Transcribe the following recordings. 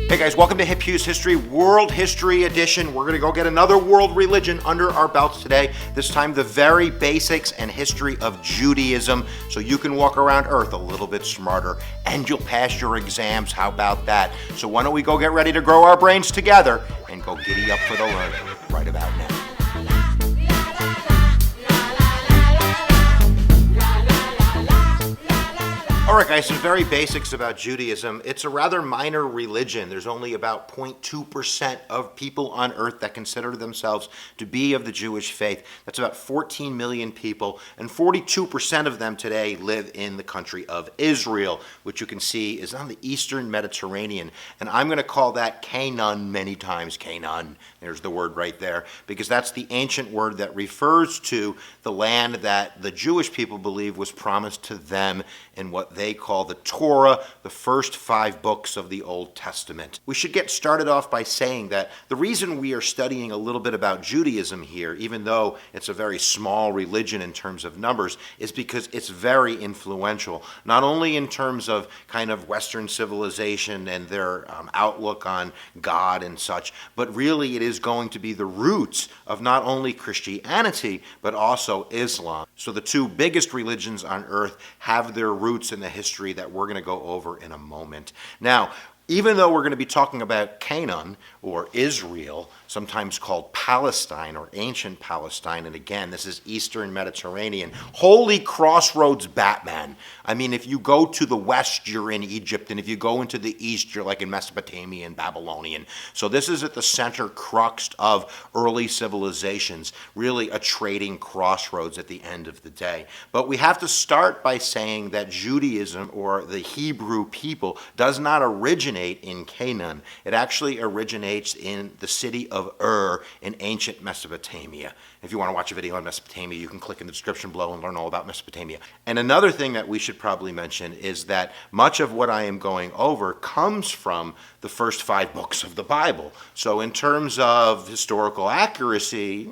Hey guys, welcome to Hip Hughes History, World History Edition. We're going to go get another world religion under our belts today. This time the very basics and history of Judaism, so you can walk around Earth a little bit smarter and you'll pass your exams. How about that? So why don't we go get ready to grow our brains together and go giddy up for the learning right about now. All right, guys, some very basics about Judaism. It's a rather minor religion. There's only about 0.2% of people on earth that consider themselves to be of the Jewish faith. That's about 14 million people, and 42% of them today live in the country of Israel, which you can see is on the eastern Mediterranean. And I'm going to call that Canaan many times. Canaan, there's the word right there, because that's the ancient word that refers to the land that the Jewish people believe was promised to them in what they call the Torah, the first 5 books of the Old Testament. We should get started off by saying that the reason we are studying a little bit about Judaism here, even though it's a very small religion in terms of numbers, is because it's very influential, not only in terms of kind of Western civilization and their outlook on God and such, but really it is going to be the roots of not only Christianity, but also Islam. So the 2 biggest religions on earth have their roots in the history that we're going to go over in a moment. Now, even though we're going to be talking about Canaan or Israel, sometimes called Palestine or ancient Palestine, and again, this is Eastern Mediterranean, holy crossroads Batman. I mean, if you go to the west, you're in Egypt, and if you go into the east, you're like in Mesopotamia and Babylonian. So this is at the center crux of early civilizations, really a trading crossroads at the end of the day. But we have to start by saying that Judaism, or the Hebrew people, does not originate in Canaan. It actually originates in the city of Ur in ancient Mesopotamia. If you want to watch a video on Mesopotamia, you can click in the description below and learn all about Mesopotamia. And another thing that we should probably mention is that much of what I am going over comes from the first 5 books of the Bible. So in terms of historical accuracy,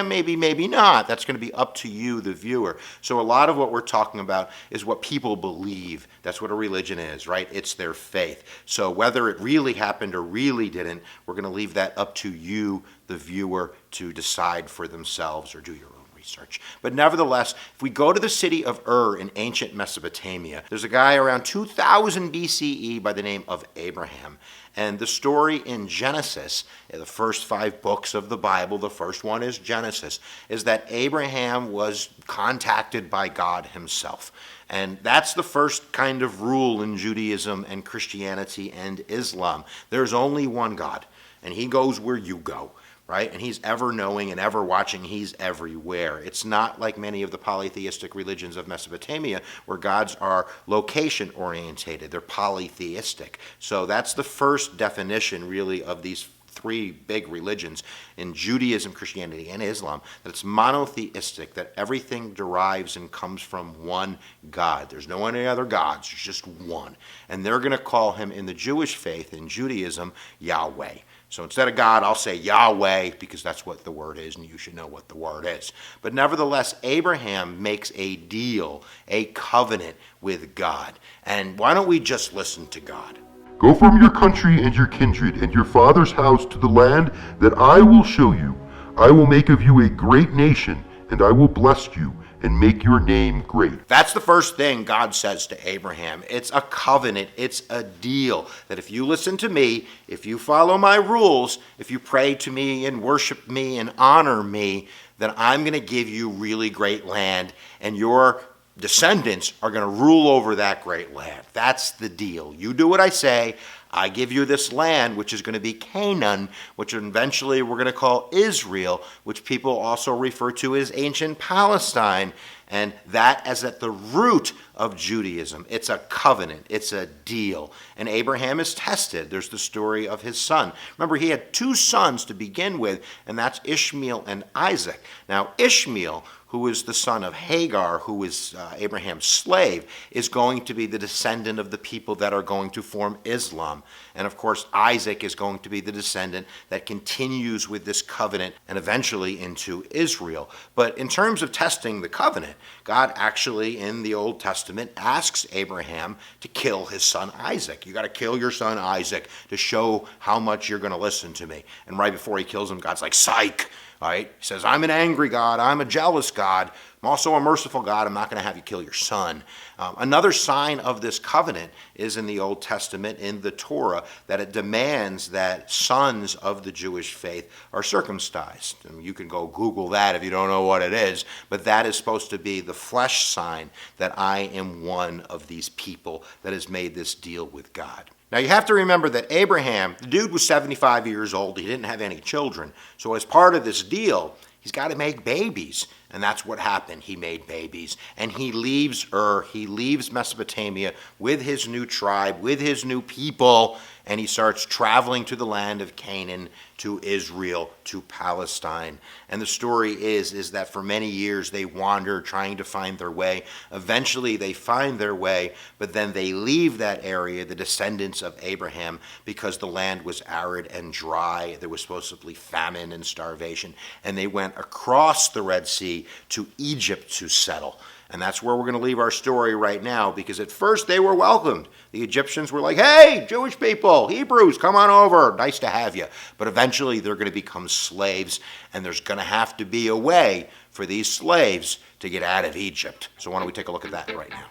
maybe, maybe not. That's going to be up to you, the viewer. So a lot of what we're talking about is what people believe. That's what a religion is, right? It's their faith. So whether it really happened or really didn't, we're going to leave that up to you, the viewer, to decide for themselves or do your own research. But nevertheless, if we go to the city of Ur in ancient Mesopotamia, there's a guy around 2000 BCE by the name of Abraham. And the story in Genesis, the first 5 books of the Bible, the first one is Genesis, is that Abraham was contacted by God himself. And that's the first kind of rule in Judaism and Christianity and Islam. There's only one God, and he goes where you go. Right? And he's ever knowing and ever watching. He's everywhere. It's not like many of the polytheistic religions of Mesopotamia where gods are location orientated. They're polytheistic. So that's the first definition really of these 3 big religions in Judaism, Christianity, and Islam, that it's monotheistic, that everything derives and comes from one God. There's no any other gods, there's just one. And they're going to call him in the Jewish faith, in Judaism, Yahweh. So instead of God, I'll say Yahweh, because that's what the word is, and you should know what the word is. But nevertheless, Abraham makes a deal, a covenant with God. And why don't we just listen to God? Go from your country and your kindred and your father's house to the land that I will show you. I will make of you a great nation, and I will bless you and make your name great. That's the first thing God says to Abraham. It's a covenant. It's a deal that if you listen to me, if you follow my rules, if you pray to me and worship me and honor me, then I'm going to give you really great land, and your descendants are going to rule over that great land. That's the deal. You do what I say. I give you this land, which is going to be Canaan, which eventually we're going to call Israel, which people also refer to as ancient Palestine. And that is at the root of Judaism. It's a covenant. It's a deal. And Abraham is tested. There's the story of his son. Remember, he had 2 sons to begin with, and that's Ishmael and Isaac. Now, Ishmael, who is the son of Hagar, who is Abraham's slave, is going to be the descendant of the people that are going to form Islam. And of course, Isaac is going to be the descendant that continues with this covenant and eventually into Israel. But in terms of testing the covenant, God actually in the Old Testament asks Abraham to kill his son Isaac. You got to kill your son Isaac to show how much you're going to listen to me. And right before he kills him, God's like, psych. Right? He says, I'm an angry God. I'm a jealous God. I'm also a merciful God. I'm not going to have you kill your son. Another sign of this covenant is in the Old Testament, in the Torah, that it demands that sons of the Jewish faith are circumcised. And you can go Google that if you don't know what it is, but that is supposed to be the flesh sign that I am one of these people that has made this deal with God. Now you have to remember that Abraham, the dude was 75 years old. He didn't have any children. So as part of this deal, he's got to make babies. And that's what happened. He made babies. And he leaves he leaves Mesopotamia with his new tribe, with his new people, and he starts traveling to the land of Canaan, to Israel, to Palestine. And the story is that for many years they wander trying to find their way. Eventually they find their way, but then they leave that area, the descendants of Abraham, because the land was arid and dry. There was supposedly famine and starvation. And they went across the Red Sea to Egypt to settle. And that's where we're going to leave our story right now, because at first they were welcomed. The Egyptians were like, hey, Jewish people, Hebrews, come on over. Nice to have you. But eventually they're going to become slaves, and there's going to have to be a way for these slaves to get out of Egypt. So why don't we take a look at that right now.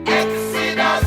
Exodus.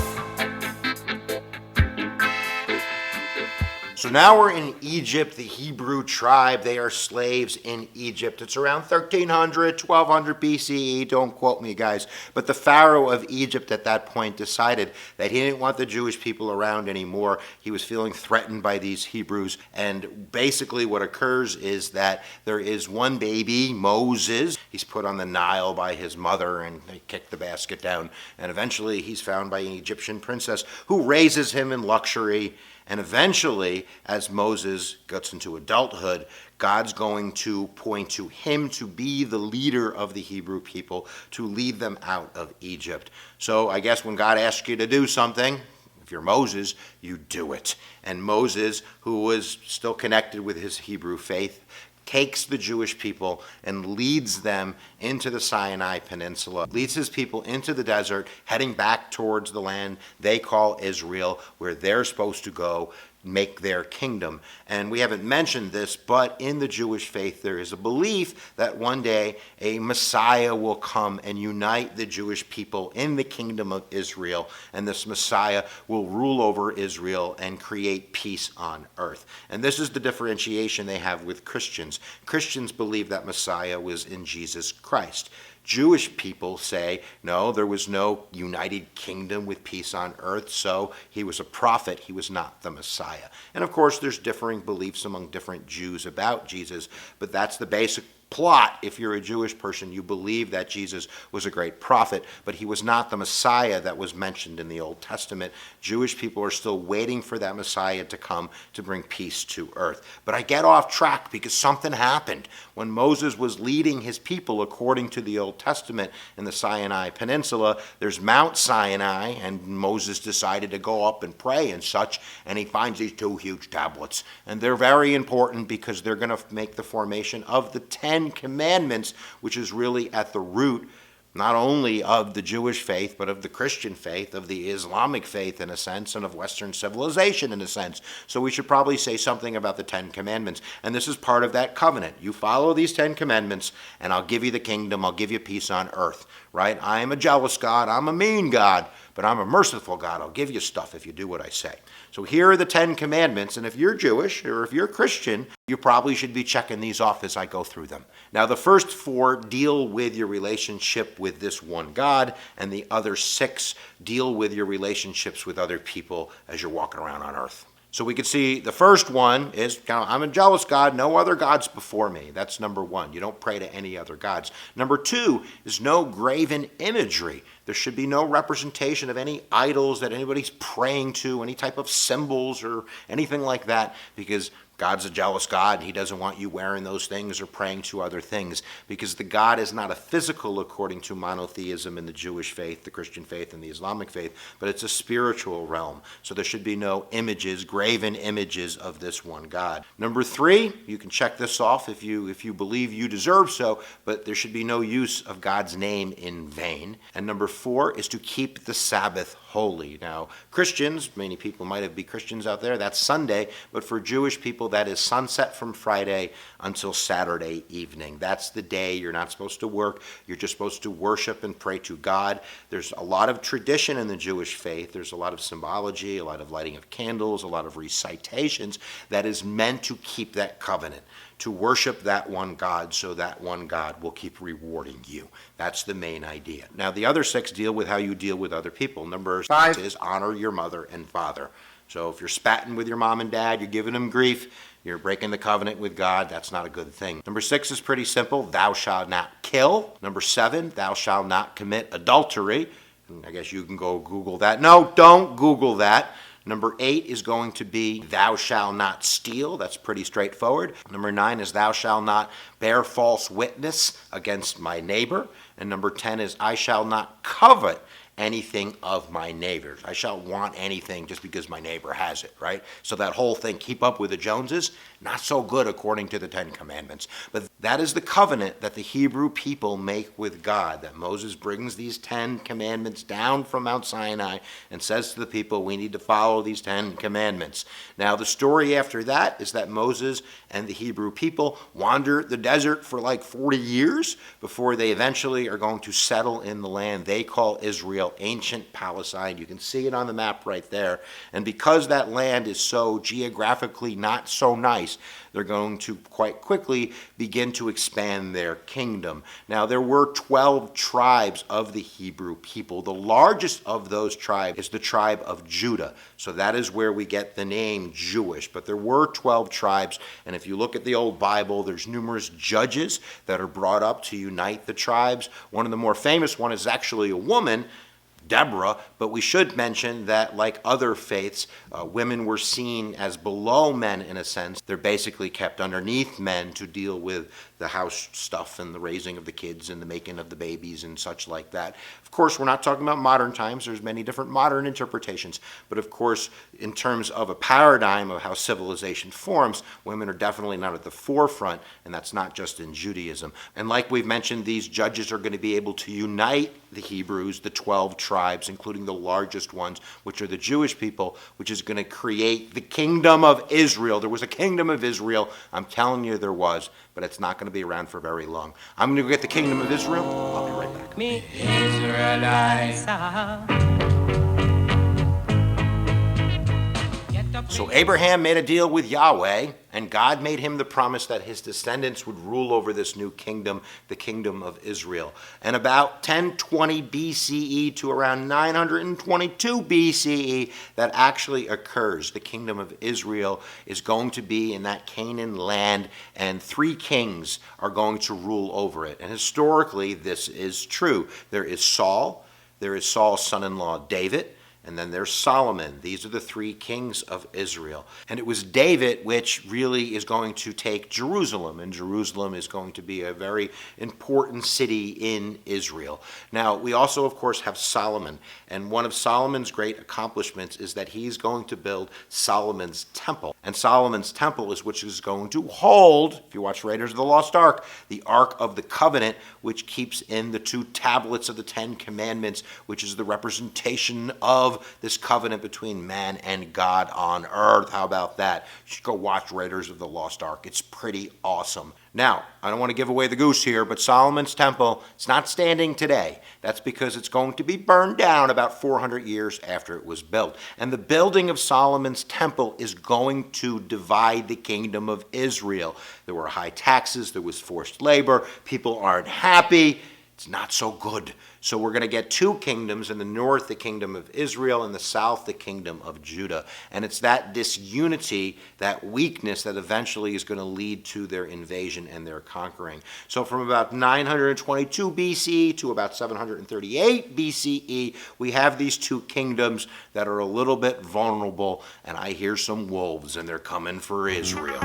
So now we're in Egypt, the Hebrew tribe. They are slaves in Egypt. It's around 1300, 1200 BCE. Don't quote me, guys. But the Pharaoh of Egypt at that point decided that he didn't want the Jewish people around anymore. He was feeling threatened by these Hebrews. And basically what occurs is that there is one baby, Moses. He's put on the Nile by his mother, and they kick the basket down. And eventually he's found by an Egyptian princess who raises him in luxury. And eventually, as Moses gets into adulthood, God's going to point to him to be the leader of the Hebrew people, to lead them out of Egypt. So I guess when God asks you to do something, if you're Moses, you do it. And Moses, who was still connected with his Hebrew faith, takes the Jewish people and leads them into the Sinai Peninsula, leads his people into the desert, heading back towards the land they call Israel, where they're supposed to go make their kingdom. And we haven't mentioned this, but in the Jewish faith there is a belief that one day a Messiah will come and unite the Jewish people in the kingdom of Israel, and this Messiah will rule over Israel and create peace on earth. And this is the differentiation they have with Christians. Christians believe that Messiah was in Jesus Christ. Jewish people say, no, there was no united kingdom with peace on earth, so he was a prophet, he was not the Messiah. And of course, there's differing beliefs among different Jews about Jesus, but that's the basic plot. If you're a Jewish person, you believe that Jesus was a great prophet, but he was not the Messiah that was mentioned in the Old Testament. Jewish people are still waiting for that Messiah to come to bring peace to earth. But I get off track because something happened. When Moses was leading his people according to the Old Testament in the Sinai Peninsula, there's Mount Sinai, and Moses decided to go up and pray and such, and he finds these two huge tablets. And they're very important because they're going to make the formation of the 10 Commandments, which is really at the root not only of the Jewish faith, but of the Christian faith, of the Islamic faith in a sense, and of Western civilization in a sense. So we should probably say something about the 10 Commandments. And this is part of that covenant. You follow these 10 Commandments, and I'll give you the kingdom, I'll give you peace on earth, right? I am a jealous God, I'm a mean God, but I'm a merciful God. I'll give you stuff if you do what I say. So here are the 10 Commandments, and if you're Jewish or if you're Christian, you probably should be checking these off as I go through them. Now, the first 4 deal with your relationship with this one God, and the other 6 deal with your relationships with other people as you're walking around on earth. So we could see the first one is, I'm a jealous God, no other gods before me. That's number 1. You don't pray to any other gods. Number 2 is no graven imagery. There should be no representation of any idols that anybody's praying to, any type of symbols or anything like that, because God's a jealous God. He doesn't want you wearing those things or praying to other things, because the God is not a physical according to monotheism in the Jewish faith, the Christian faith, and the Islamic faith, but it's a spiritual realm. So there should be no images, graven images of this one God. Number 3, you can check this off if you believe you deserve so, but there should be no use of God's name in vain. And number 4 is to keep the Sabbath holy. Now, Christians, many people might be Christians out there, that's Sunday, but for Jewish people, that is sunset from Friday until Saturday evening. That's the day you're not supposed to work. You're just supposed to worship and pray to God. There's a lot of tradition in the Jewish faith. There's a lot of symbology, a lot of lighting of candles, a lot of recitations that is meant to keep that covenant, to worship that one God, so that one God will keep rewarding you. That's the main idea. Now, the other 6 deal with how you deal with other people. Number 5 is honor your mother and father. So if you're spatting with your mom and dad, you're giving them grief, you're breaking the covenant with God, that's not a good thing. Number 6 is pretty simple. Thou shalt not kill. Number 7, thou shalt not commit adultery. And I guess you can go Google that. No, don't Google that. Number 8 is going to be thou shalt not steal. That's pretty straightforward. Number 9 is thou shalt not bear false witness against my neighbor. And number 10 is I shall not covet anything of my neighbor's. I shall want anything just because my neighbor has it, right? So that whole thing, keep up with the Joneses, not so good according to the 10 Commandments. But that is the covenant that the Hebrew people make with God, that Moses brings these 10 Commandments down from Mount Sinai and says to the people, we need to follow these 10 Commandments. Now, the story after that is that Moses and the Hebrew people wander the desert for like 40 years before they eventually are going to settle in the land they call Israel, ancient Palestine. You can see it on the map right there. And because that land is so geographically not so nice, they're going to quite quickly begin to expand their kingdom. Now, there were 12 tribes of the Hebrew people. The largest of those tribes is the tribe of Judah. So that is where we get the name Jewish. But there were 12 tribes, and if you look at the old Bible, there's numerous judges that are brought up to unite the tribes. One of the more famous one is actually a woman, Deborah, but we should mention that, like other faiths, women were seen as below men in a sense. They're basically kept underneath men to deal with the house stuff and the raising of the kids and the making of the babies and such like that. Of course, we're not talking about modern times. There's many different modern interpretations. But of course, in terms of a paradigm of how civilization forms, women are definitely not at the forefront, and that's not just in Judaism. And like we've mentioned, these judges are going to be able to unite the Hebrews, the 12 tribes, including the largest ones, which are the Jewish people, which is going to create the kingdom of Israel. There was a kingdom of Israel. I'm telling you there was, but it's not going to be around for very long. I'm going to go get the kingdom of Israel. I'll be right back. Me Israelites. So Abraham made a deal with Yahweh, and God made him the promise that his descendants would rule over this new kingdom, the kingdom of Israel. And about 1020 BCE to around 922 BCE, that actually occurs. The kingdom of Israel is going to be in that Canaan land, and 3 kings are going to rule over it. And historically, this is true. There is Saul, there is Saul's son-in-law David, and then there's Solomon. These are the 3 kings of Israel. And it was David which really is going to take Jerusalem, and Jerusalem is going to be a very important city in Israel. Now, we also, of course, have Solomon. And one of Solomon's great accomplishments is that he's going to build Solomon's temple. And Solomon's temple is which is going to hold, if you watch Raiders of the Lost Ark, the Ark of the Covenant, which keeps in the 2 tablets of the 10 Commandments, which is the representation of this covenant between man and God on earth. How about that? You should go watch Raiders of the Lost Ark. It's pretty awesome. Now, I don't want to give away the goose here, but Solomon's temple, it's not standing today. That's because it's going to be burned down about 400 years after it was built. And the building of Solomon's temple is going to divide the kingdom of Israel. There were high taxes, there was forced labor, people aren't happy. it's not so good. So we're going to get two kingdoms, in the north the kingdom of Israel, in the south the kingdom of Judah. And it's that disunity, that weakness, that eventually is going to lead to their invasion and their conquering. So from about 922 BCE to about 738 BCE, we have these two kingdoms that are a little bit vulnerable, and I hear some wolves, and they're coming for Israel.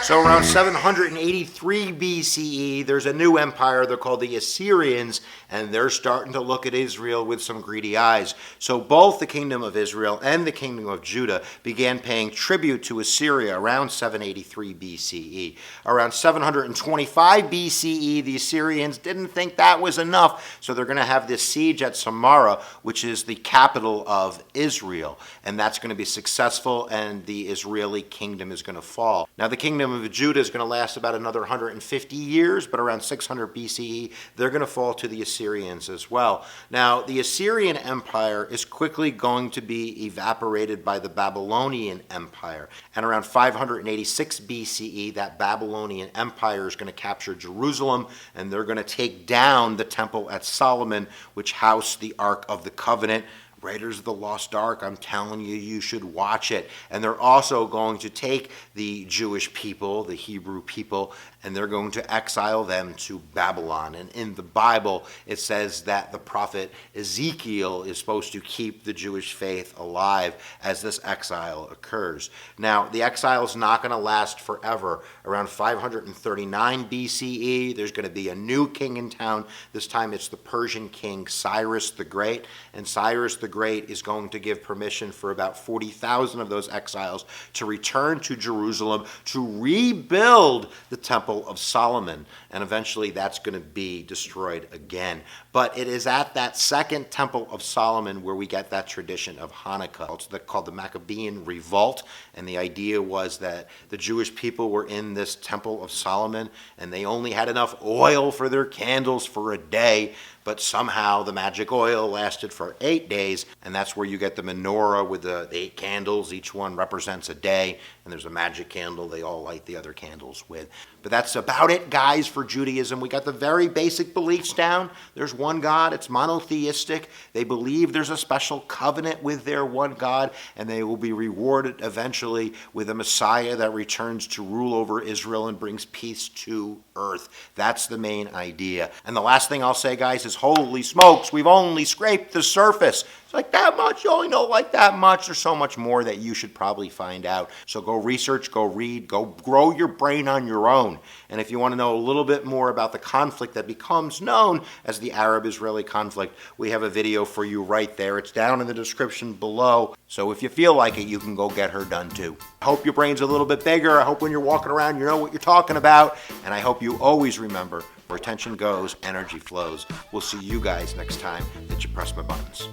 So around 783 BCE, there's a new empire. They're called the Assyrians, and they're starting to look at Israel with some greedy eyes. So both the kingdom of Israel and the kingdom of Judah began paying tribute to Assyria around 783 BCE. Around 725 BCE, the Assyrians didn't think that was enough, so they're going to have this siege at Samarra, which is the capital of Israel, and that's going to be successful, and the Israeli kingdom is going to fall. Now, the kingdom of Judah is going to last about another 150 years, but around 600 BCE, they're going to fall to the Assyrians as well. Now, the Assyrian Empire is quickly going to be evaporated by the Babylonian Empire. And around 586 BCE, that Babylonian Empire is going to capture Jerusalem, and they're going to take down the temple at Solomon, which housed the Ark of the Covenant. Raiders of the Lost Ark, I'm telling you, you should watch it. And they're also going to take the Jewish people, the Hebrew people, and they're going to exile them to Babylon. And in the Bible, it says that the prophet Ezekiel is supposed to keep the Jewish faith alive as this exile occurs. Now, the exile is not going to last forever. Around 539 BCE, there's going to be a new king in town. This time it's the Persian king Cyrus the Great. And Cyrus the Great is going to give permission for about 40,000 of those exiles to return to Jerusalem to rebuild the Temple of Solomon, and eventually that's going to be destroyed again. But it is at that second Temple of Solomon where we get that tradition of Hanukkah. It's called the Maccabean Revolt, and the idea was that the Jewish people were in this Temple of Solomon, and they only had enough oil for their candles for a day, but somehow the magic oil lasted for 8 days, and that's where you get the menorah with the 8 candles. Each one represents a day, and there's a magic candle they all light the other candles with. But that's about it, guys, for Judaism. We got the very basic beliefs down. There's one God. It's monotheistic. They believe there's a special covenant with their one God, and they will be rewarded eventually with a Messiah that returns to rule over Israel and brings peace to earth. That's the main idea. And the last thing I'll say, guys, is holy smokes, we've only scraped the surface. It's like that much? You only know like that much? There's so much more that you should probably find out. So go research, go read, go grow your brain on your own. And if you want to know a little bit more about the conflict that becomes known as the Arab-Israeli conflict, we have a video for you right there. It's down in the description below. So if you feel like it, you can go get her done too. I hope your brain's a little bit bigger. I hope when you're walking around, you know what you're talking about. And I hope you always remember, where attention goes, energy flows. We'll see you guys next time that you press my buttons.